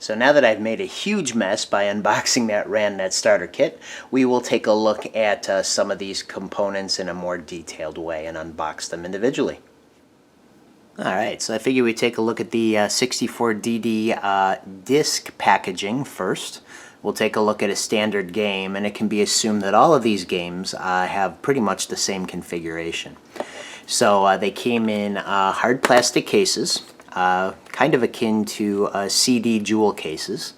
So now that I've made a huge mess by unboxing that Randnet starter kit, we will take a look at some of these components in a more detailed way and unbox them individually. Alright, so I figure we take a look at the 64DD disc packaging first. We'll take a look at a standard game, and it can be assumed that all of these games have pretty much the same configuration. So they came in hard plastic cases, kind of akin to CD jewel cases.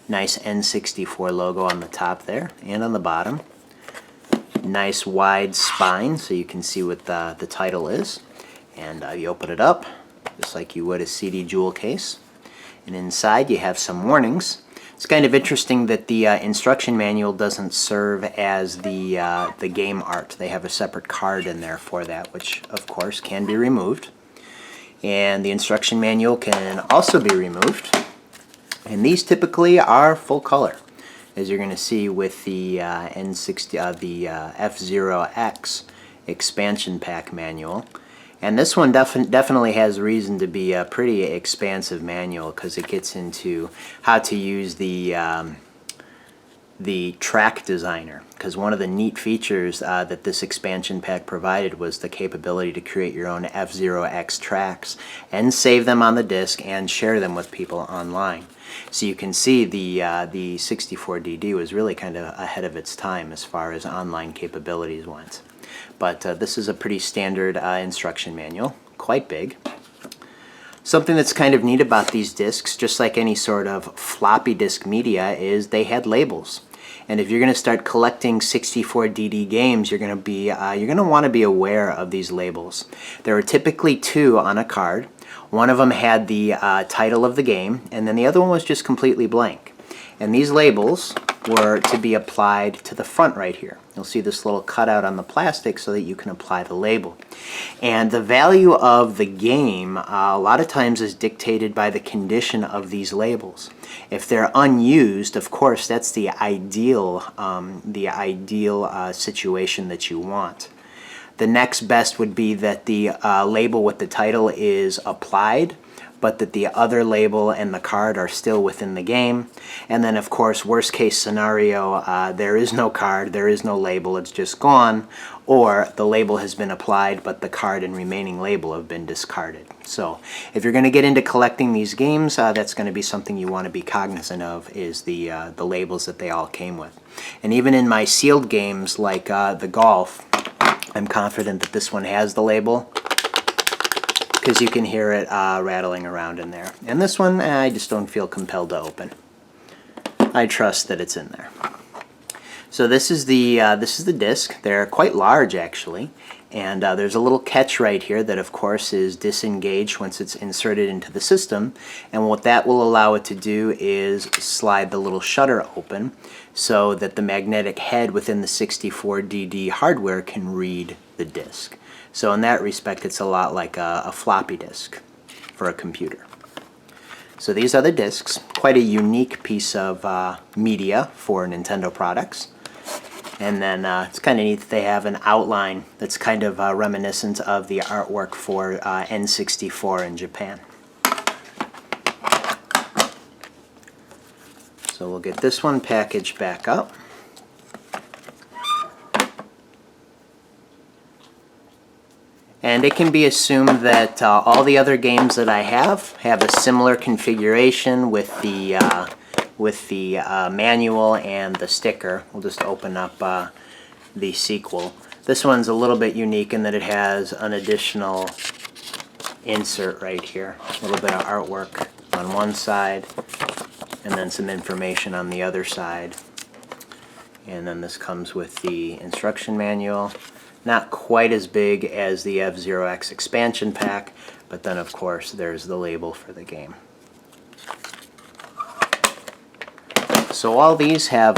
Nice N64 logo on the top there and on the bottom. Nice wide spine so you can see what the title is. And you open it up just like you would a CD jewel case. And inside you have some warnings. It's kind of interesting that the instruction manual doesn't serve as the game art. They have a separate card in there for that, which of course can be removed. And the instruction manual can also be removed. And these typically are full color, as you're going to see with the F-Zero-X expansion pack manual. And this one definitely has reason to be a pretty expansive manual because it gets into how to use the track designer. Because one of the neat features that this expansion pack provided was the capability to create your own F-Zero-X tracks and save them on the disk and share them with people online. So you can see the 64DD was really kind of ahead of its time as far as online capabilities went. But this is a pretty standard instruction manual, quite big. Something that's kind of neat about these discs, just like any sort of floppy disk media, is they had labels. And if you're going to start collecting 64DD games, you're going to want to be aware of these labels. There are typically two on a card. One of them had the title of the game, and then the other one was just completely blank. And these labels were to be applied to the front right here. You'll see this little cutout on the plastic so that you can apply the label. And the value of the game a lot of times is dictated by the condition of these labels. If they're unused, of course, that's the ideal situation that you want. The next best would be that the label with the title is applied, but that the other label and the card are still within the game. And then, of course, worst case scenario, there is no card, there is no label, it's just gone, or the label has been applied, but the card and remaining label have been discarded. So if you're going to get into collecting these games, that's going to be something you want to be cognizant of, is the labels that they all came with. And even in my sealed games like the golf, I'm confident that this one has the label, because you can hear it rattling around in there. And this one, I just don't feel compelled to open. I trust that it's in there. So this is the disc. They're quite large, actually. And there's a little catch right here that, of course, is disengaged once it's inserted into the system. And what that will allow it to do is slide the little shutter open so that the magnetic head within the 64DD hardware can read the disc. So in that respect, it's a lot like a floppy disk for a computer. So these are the discs. Quite a unique piece of media for Nintendo products. And then it's kind of neat that they have an outline that's kind of reminiscent of the artwork for N64 in Japan. So we'll get this one packaged back up. And it can be assumed that all the other games that I have a similar configuration with the manual and the sticker. We'll just open up the sequel. This one's a little bit unique in that it has an additional insert right here. A little bit of artwork on one side, and then some information on the other side. And then this comes with the instruction manual. Not quite as big as the F-Zero-X expansion pack, but then of course there's the label for the game. So all these have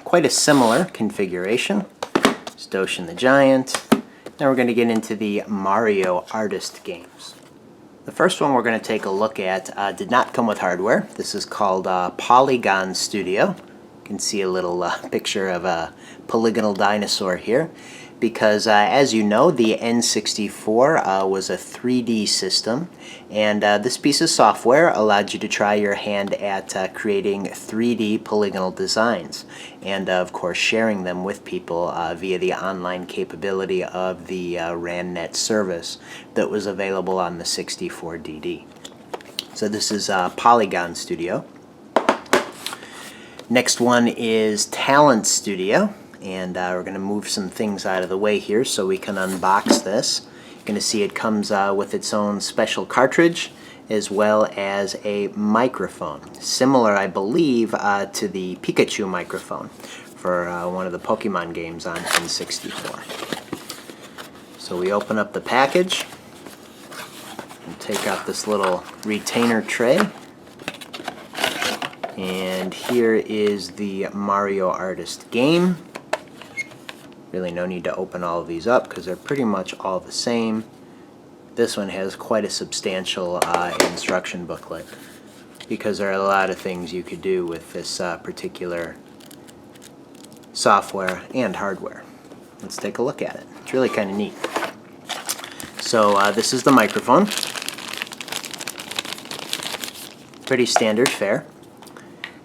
quite a similar configuration. There's Doshin the Giant. Now we're going to get into the Mario Artist games. The first one we're going to take a look at did not come with hardware. This is called Polygon Studio. You can see a little picture of a polygonal dinosaur here. because as you know, the N64 was a 3D system, and this piece of software allowed you to try your hand at creating 3D polygonal designs, and of course sharing them with people via the online capability of the Randnet service that was available on the 64DD. So this is Polygon Studio. Next one is Talent Studio. And we're going to move some things out of the way here so we can unbox this. You're going to see it comes with its own special cartridge as well as a microphone. Similar, I believe, to the Pikachu microphone for one of the Pokemon games on N64. So we open up the package and take out this little retainer tray. And here is the Mario Artist game. Really no need to open all of these up because they're pretty much all the same. This one has quite a substantial instruction booklet because there are a lot of things you could do with this particular software and hardware. Let's take a look at it. It's really kind of neat. So this is the microphone. Pretty standard fare.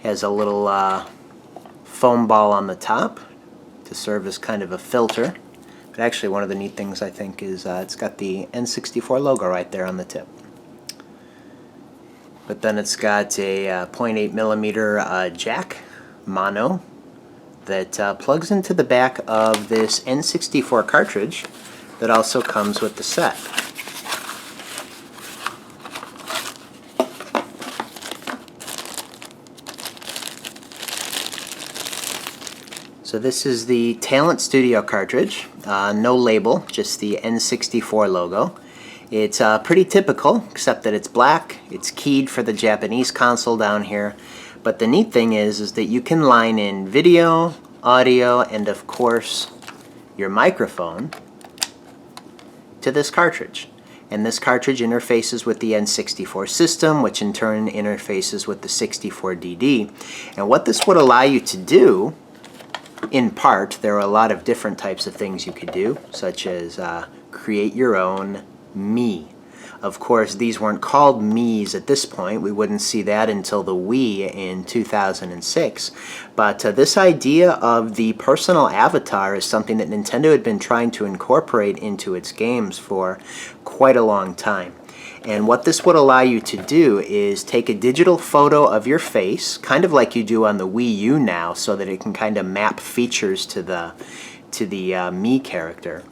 Has a little foam ball on the top to serve as kind of a filter. But actually one of the neat things I think is it's got the N64 logo right there on the tip. But then it's got a 0.8 millimeter jack, mono, that plugs into the back of this N64 cartridge that also comes with the set. So this is the Talent Studio cartridge, no label, just the N64 logo. It's pretty typical, except that it's black, it's keyed for the Japanese console down here, but the neat thing is that you can line in video, audio, and of course your microphone to this cartridge. And this cartridge interfaces with the N64 system, which in turn interfaces with the 64DD. And what this would allow you to do, in part, there are a lot of different types of things you could do, such as create your own me. Of course, these weren't called Miis at this point. We wouldn't see that until the Wii in 2006. But this idea of the personal avatar is something that Nintendo had been trying to incorporate into its games for quite a long time. And what this would allow you to do is take a digital photo of your face, kind of like you do on the Wii U now, so that it can kind of map features to the me character.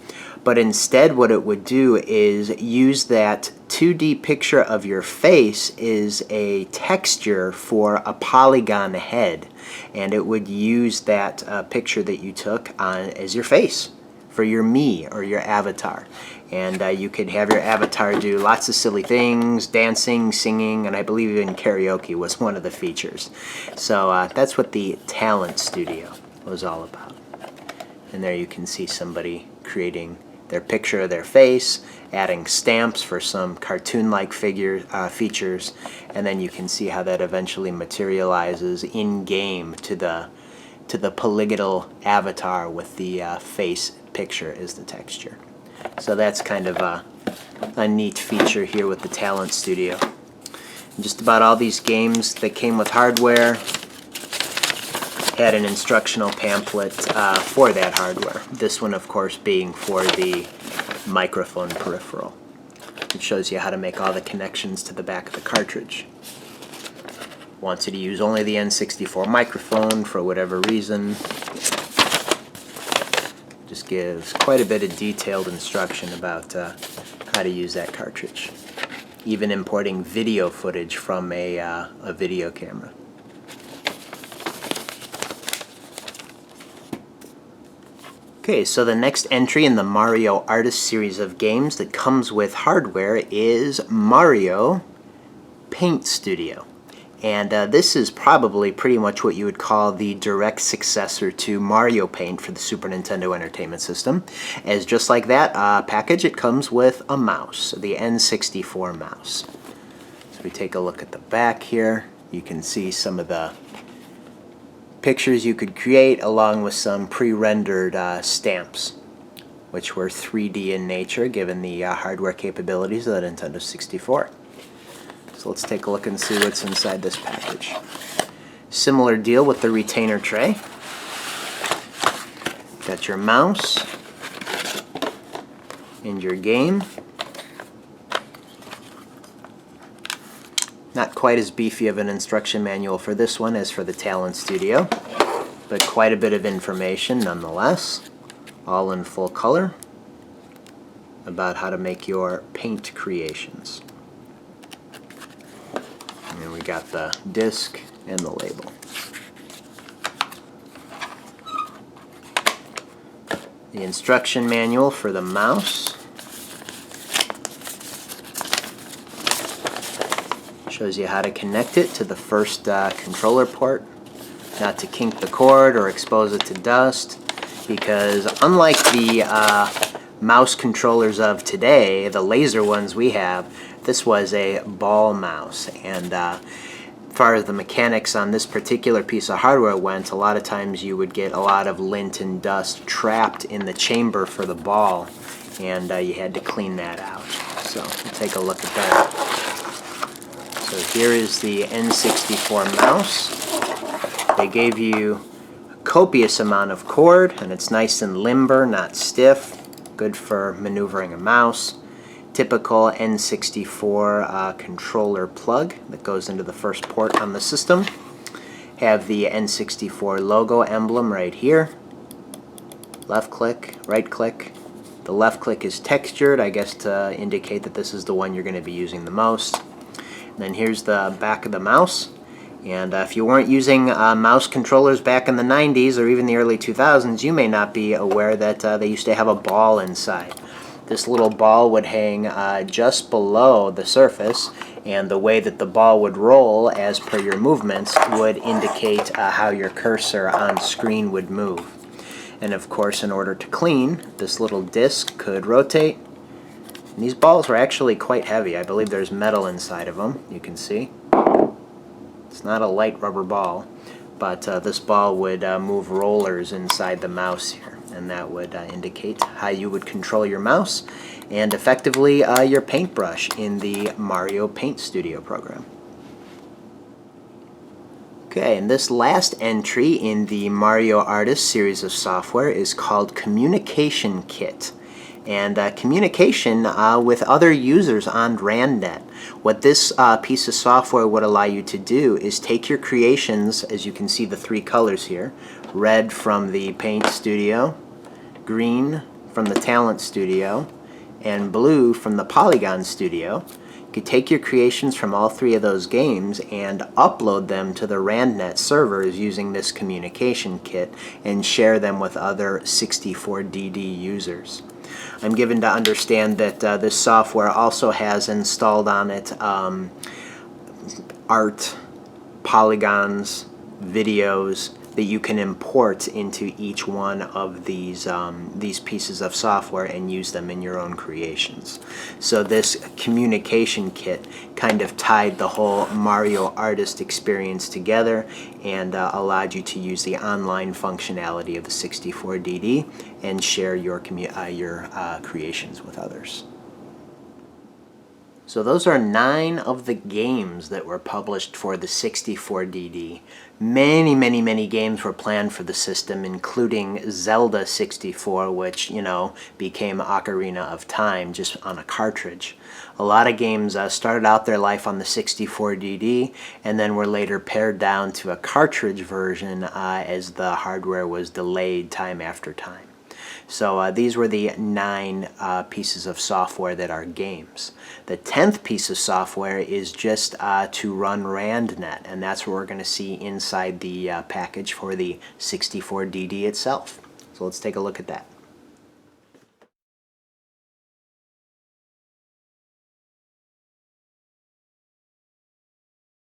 But instead what it would do is use that 2D picture of your face as a texture for a polygon head. And it would use that picture that you took as your face for your me or your avatar. And you could have your avatar do lots of silly things, dancing, singing, and I believe even karaoke was one of the features. So that's what the Talent Studio was all about. And there you can see somebody creating their picture of their face, adding stamps for some cartoon-like features, and then you can see how that eventually materializes in-game to the polygonal avatar with the face picture as the texture. So that's kind of a neat feature here with the Talent Studio. And just about all these games that came with hardware had an instructional pamphlet for that hardware. This one, of course, being for the microphone peripheral. It shows you how to make all the connections to the back of the cartridge. Wants you to use only the N64 microphone for whatever reason. Just gives quite a bit of detailed instruction about how to use that cartridge. Even importing video footage from a video camera. Okay, so the next entry in the Mario Artist series of games that comes with hardware is Mario Paint Studio. And this is probably pretty much what you would call the direct successor to Mario Paint for the Super Nintendo Entertainment System. As just like that package, it comes with a mouse, the N64 mouse. So we take a look at the back here. You can see some of the pictures you could create along with some pre-rendered stamps which were 3D in nature given the hardware capabilities of the Nintendo 64. So let's take a look and see what's inside this package. Similar deal with the retainer tray. Got your mouse and your game. Not quite as beefy of an instruction manual for this one as for the Talent Studio, but quite a bit of information nonetheless, all in full color, about how to make your paint creations. And we got the disc and the label. The instruction manual for the mouse shows you how to connect it to the first controller port, not to kink the cord or expose it to dust, because unlike the mouse controllers of today, the laser ones we have, this was a ball mouse, and as far as the mechanics on this particular piece of hardware went, a lot of times you would get a lot of lint and dust trapped in the chamber for the ball, and you had to clean that out. So we'll take a look at that. So here is the N64 mouse. They gave you a copious amount of cord, and it's nice and limber, not stiff. Good for maneuvering a mouse. Typical N64 controller plug that goes into the first port on the system. Have the N64 logo emblem right here. Left click, right click. The left click is textured, I guess to indicate that this is the one you're going to be using the most. And then here's the back of the mouse. And if you weren't using mouse controllers back in the 90s or even the early 2000s, you may not be aware that they used to have a ball inside. This little ball would hang just below the surface, and the way that the ball would roll as per your movements would indicate how your cursor on screen would move. And of course, in order to clean, this little disc could rotate. And these balls were actually quite heavy. I believe there's metal inside of them, you can see. It's not a light rubber ball, but this ball would move rollers inside the mouse here, and that would indicate how you would control your mouse and effectively your paintbrush in the Mario Paint Studio program. Okay, and this last entry in the Mario Artist series of software is called Communication Kit. And communication with other users on Randnet. What this piece of software would allow you to do is take your creations, as you can see the three colors here, red from the Paint Studio, green from the Talent Studio, and blue from the Polygon Studio. You could take your creations from all three of those games and upload them to the Randnet servers using this communication kit and share them with other 64DD users. I'm given to understand that this software also has installed on it art, polygons, videos that you can import into each one of these pieces of software and use them in your own creations. So this communication kit kind of tied the whole Mario Artist experience together and allowed you to use the online functionality of the 64DD and share your creations with others. So those are 9 of the games that were published for the 64DD. Many games were planned for the system, including Zelda 64, which, you know, became Ocarina of Time just on a cartridge. A lot of games started out their life on the 64DD and then were later pared down to a cartridge version as the hardware was delayed time after time. So these were the 9 pieces of software that are games. The 10th piece of software is just to run Randnet, and that's what we're going to see inside the package for the 64DD itself. So let's take a look at that.